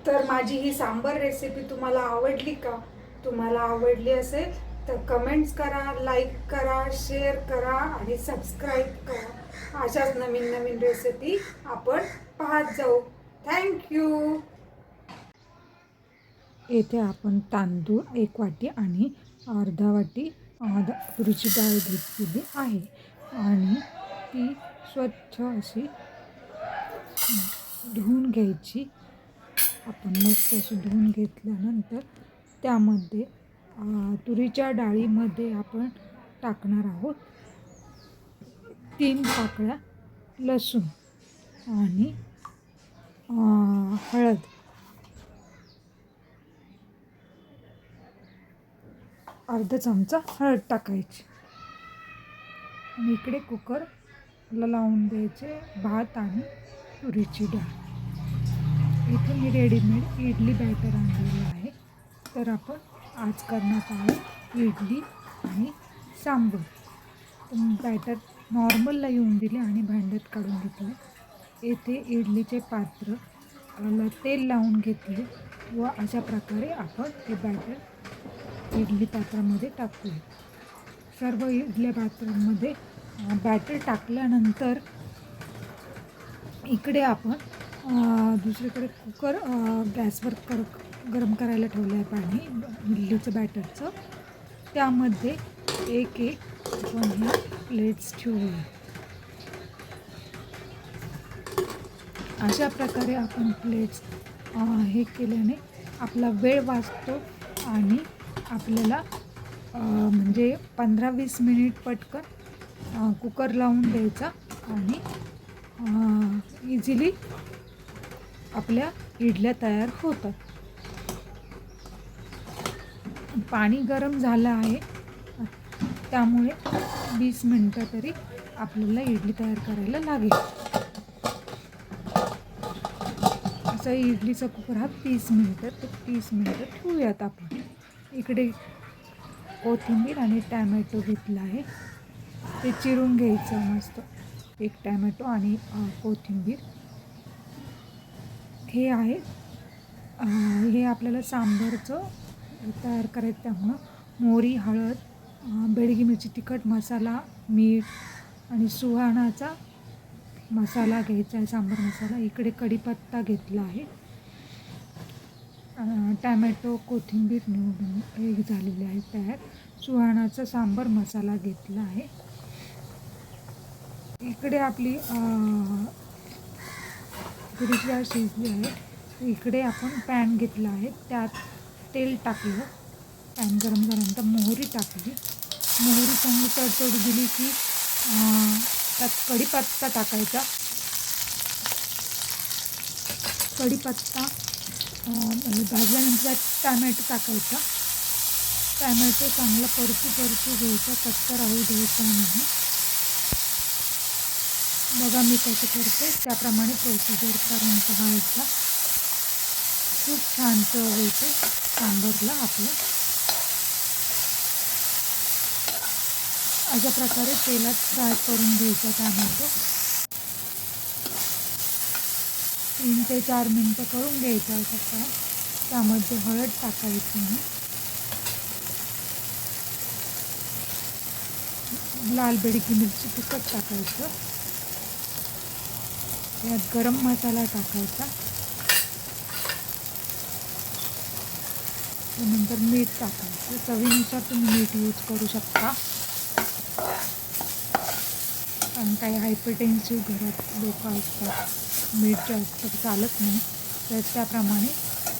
तर माझी ही सांबर रेसिपी तुम्हाला आवडली का? तुम्हाला आवडली असेल तर कमेंट्स करा, लाईक करा, शेअर करा आणि सबस्क्राईब करा. अशाच नवीन नवीन रेसिपी आपण पाहत जाऊ. थँक्यू. येथे आपण तांदूळ 1 वाटी आणि अर्धा वाटी तुरीची डाळ घेतलेली आहे आणि ती स्वच्छ अशी धुवून घ्यायची. आपण मस्त अशी धुवून घेतल्यानंतर त्यामध्ये तुरीच्या डाळीमध्ये आपण टाकणार आहोत 3 पाकळ्या लसूण आणि हळद, अर्धा चमचा हळद टाकायची आणि इकडे कुकरला लावून द्यायचे भात आणि तुरीची डाळ. इथे मी रेडीमेड इडली बॅटर आणलेलं आहे. तर आपण आज करण्यात आहोत इडली आणि सांबर. तर बॅटर नॉर्मलला येऊन दिले आणि भांड्यात काढून घेतले. येथे इडलीचे पात्र तेल लावून घेतले व अशा प्रकारे आपण हे बॅटर इडली पात्रामध्ये टाकूया. सर्व इडली पात्रामध्ये बॅटर टाकल्यानंतर इकडे आपण दुसरीकडे कुकर गॅसवर गरम करायला ठेवलं आहे पाणी इडलीचं बॅटरचं. त्यामध्ये एक आपण हे प्लेट्स ठेवूया. अशा प्रकारे आपण प्लेट्स हे केल्याने आपला वेळ वाचतो आणि आपल्याला म्हणजे 15-20 मिनिट पटकन कुकर लावून द्यायचा आणि इझिली आपल्या इडल्या तयार होतात. पाणी गरम झालं आहे त्यामुळे 20 मिनटं तरी आपल्याला इडली तयार करायला लागेल. असा इडलीचा कुकर हा 30 मिनटं तर 30 मिनटं ठेवूयात आपण. इकडे कोथिंबीर आणि टॅमॅटो घेतला आहे, ते चिरून घ्यायचं मस्त. एक टॅमॅटो आणि कोथिंबीर हे आहे. हे आपल्याला सांबारचं तयार करायचं त्यामुळं मोहरी, हळद, बेडगी मिरची, तिखट मसाला, मीठ आणि सुहाणाचा मसाला घ्यायचा आहे, सांबार मसाला. इकडे कढीपत्ता घेतला आहे. टॅमॅटो, कोथिंबीर निवडून हे झालेले आहे तयार. सुहाणाचा सांबार मसाला घेतला आहे. इकडे आपली तुरीची डाळ शिजली आहे. इकडे आपण पॅन घेतला आहे, त्यात तेल टाकलं. पॅन गरम झाल्यानंतर मोहरी टाकली. मोहरी चांगली तडतडू दिली की त्यात कढीपत्ता टाकायचा. कढीपत्ता भाजल्यानंतर टॅमॅटो टाकायचा. टॅमॅटो चांगला परतू घ्यायचा, कच्चा राहू द्यायचा नाही. बघा मी कसं करते त्याप्रमाणे प्रोसिजर करून पाहायचा. खूप छान चव येते सांबारला आपलं. अशा प्रकारे तेलात फ्राय करून घ्यायचा टॅमॅटो. 3 ते 4 मिनटं करून घ्यायचा असा फ्राय. त्यामध्ये हळद टाकायची, लाल बेडगी मिरची, तिखट टाकायचं. यात गरम मसाला टाकायचा. त्यानंतर मीठ टाकायचं. चवीनुसार तुम्ही मीठ यूज करू शकता. कारण काही हायपरटेन्सिव्ह घरात लोक असतात, मीठ जास्त चालत नाही, तर त्याप्रमाणे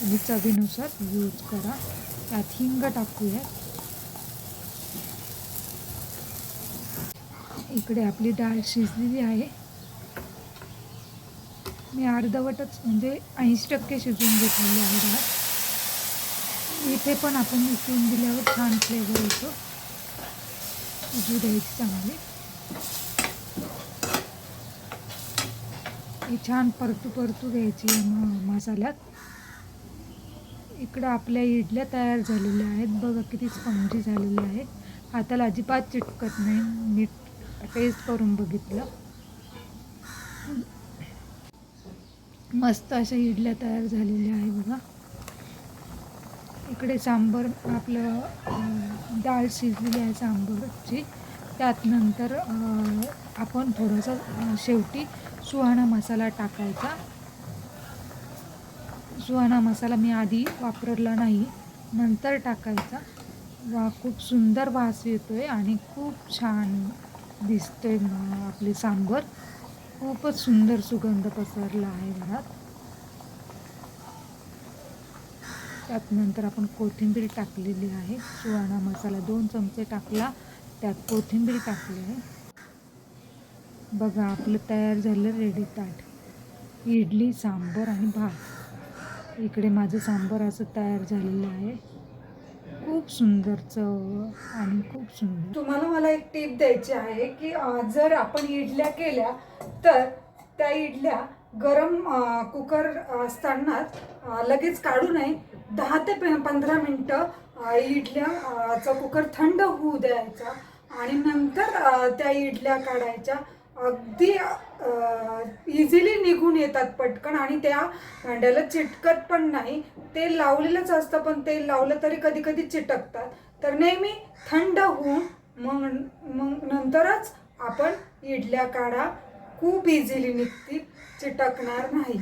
तुम्ही चवीनुसार यूज करा. त्यात हिंग टाकूया. इकडे आपली डाळ शिजलेली आहे. मी अर्धवटच म्हणजे 80% शिजवून घेतलेली आहे डाळ. इथे पण आपण उकळून दिल्यावर छान फ्लेवर येतो. शिजू द्यायची चांगली. ही छान परतू घ्यायची मसाल्यात. इकडं आपल्या इडल्या तयार झालेल्या आहेत. बघा किती स्पंजी झालेल्या आहे. हाताला अजिबात चिटकत नाही. नीट टेस्ट करून बघितलं. मस्त अशा इडल्या तयार झालेल्या आहे बघा. इकडे सांबर आपलं डाळ शिजलेली आहे सांबरची. त्यात नंतर आपण थोडंसं शेवटी सुहाणा मसाला टाकायचा. सुहाणा मसाला मी आधी वापरला नाही, नंतर टाकायचा. वा खूप सुंदर वास येतोय आणि खूप छान दिसतोय आपले सांबर. खूपच सुंदर सुगंध पसरला आहे घरात. त्यात नंतर आपण कोथिंबीर टाकलेली आहे. सुहाणा मसाला 2 चमचे टाकला, त्यात कोथिंबीर टाकली आहे. बघा आपलं तयार झालं रेडी ताट. इडली, सांबर आणि भात. इकडे माझं सांबर असं तयार झालेलं आहे. खूप सुंदर चव आणि खूप सुंदर. तुम्हाला मला एक टिप द्यायची आहे की जर आपण इडल्या केल्या तर त्या इडल्या गरम कुकर असताना लगेच काढू नये. 10 ते 15 मिनटं इडल्याचा कुकर थंड होऊ द्यायचा आणि नंतर त्या इडल्या काढायच्या. अगदी इझिली निघून येतात पटकन आणि त्या भांड्याला चिटकत पण नाही. तेल लावलेलंच असतं, पण तेल लावलं तरी कधी कधी चिटकतात. तर नेहमी थंड होऊन मग नंतरच आपण इडल्या काढा. खूप इझिली निघतील, चिटकणार नाही.